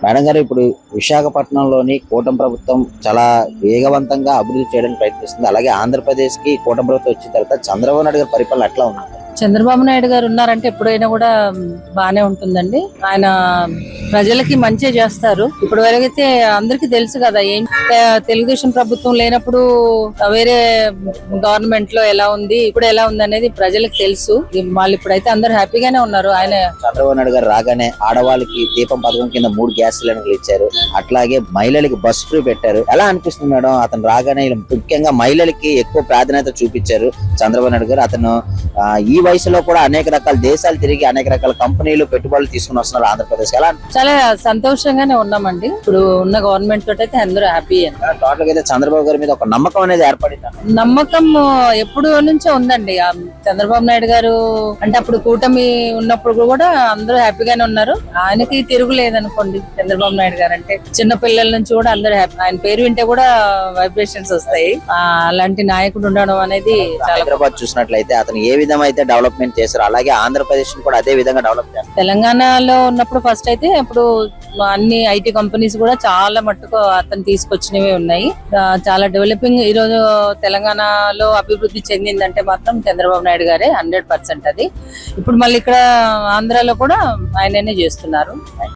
Madam గారు, ఇప్పుడు విశాఖపట్నంలోని కూటమి ప్రభుత్వం చాలా వేగవంతంగా అభివృద్ధి చేయడానికి ప్రయత్నిస్తుంది. అలాగే ఆంధ్రప్రదేశ్ కి కూటమి ప్రభుత్వం వచ్చిన తర్వాత చంద్రబాబు నాయుడు గారి పరిపాలన ఎట్లా ఉంది? చంద్రబాబు నాయుడు గారు ఉన్నారంటే ఎప్పుడైనా కూడా బానే ఉంటుందండి. ఆయన ప్రజలకి మంచి చేస్తారు. ఇప్పుడు వరకైతే అందరికి తెలుసు కదా, ఏం తెలుగుదేశం ప్రభుత్వం లేనప్పుడు వేరే గవర్నమెంట్ లో ఎలా ఉంది, ఇప్పుడు ఎలా ఉంది అనేది ప్రజలకు తెలుసు. వాళ్ళు ఇప్పుడైతే అందరు హ్యాపీగానే ఉన్నారు. ఆయన చంద్రబాబు నాయుడు గారు రాగానే ఆడవాళ్ళకి దీపం పథకం కింద 3 గ్యాస్ సిలిండర్లు ఇచ్చారు. అట్లాగే మహిళలకి బస్ ఫ్రీ పెట్టారు. ఎలా అనిపిస్తుంది మేడం? అతను రాగానే ముఖ్యంగా మహిళలకి ఎక్కువ ప్రాధాన్యత చూపించారు చంద్రబాబు నాయుడు గారు. అతను ఈ వయసులో కూడా అనేక రకాల దేశాలు తిరిగి అనేక రకాల కంపెనీలు పెట్టుబడులు తీసుకుని వస్తున్నారు ఆంధ్రప్రదేశ్. ఎలా చాలా సంతోషంగానే ఉన్నామండి. ఇప్పుడు ఉన్న గవర్నమెంట్ తోటి అయితే అందరూ హ్యాపీ. టోటల్ గా అయితే చంద్రబాబు గారి మీద ఒక నమ్మకం అనేది ఏర్పడింది. నమ్మకం ఎప్పుడు నుంచో ఉందండి. చంద్రబాబు నాయుడు గారు అంటే అప్పుడు కూటమి ఉన్నప్పుడు కూడా అందరూ హ్యాపీగానే ఉన్నారు. ఆయనకి తిరుగులేదనుకోండి. చంద్రబాబు నాయుడు గారు అంటే చిన్న పిల్లల నుంచి కూడా అందరూ హ్యాపీ. ఆయన పేరు వింటే కూడా వైబ్రేషన్స్ వస్తాయి. అలాంటి నాయకుడు ఉండడం అనేది హైదరాబాద్ చూసినట్లయితే అతను ఏ విధంగా అయితే డెవలప్మెంట్ చేశారు, అలాగే ఆంధ్రప్రదేశ్ కూడా అదే విధంగా డెవలప్ చేస్తారు. తెలంగాణలో ఉన్నప్పుడు ఫస్ట్ అయితే ఇప్పుడు అన్ని ఐటీ కంపెనీస్ కూడా చాలా మట్టుకు అతను తీసుకొచ్చినవి ఉన్నాయి. చాలా డెవలపింగ్ ఈ రోజు తెలంగాణలో అభివృద్ధి చెందిందంటే మాత్రం చంద్రబాబు నాయుడు గారే 100% అది. ఇప్పుడు మళ్ళీ ఇక్కడ ఆంధ్రాలో కూడా ఆయననే చేస్తున్నారు.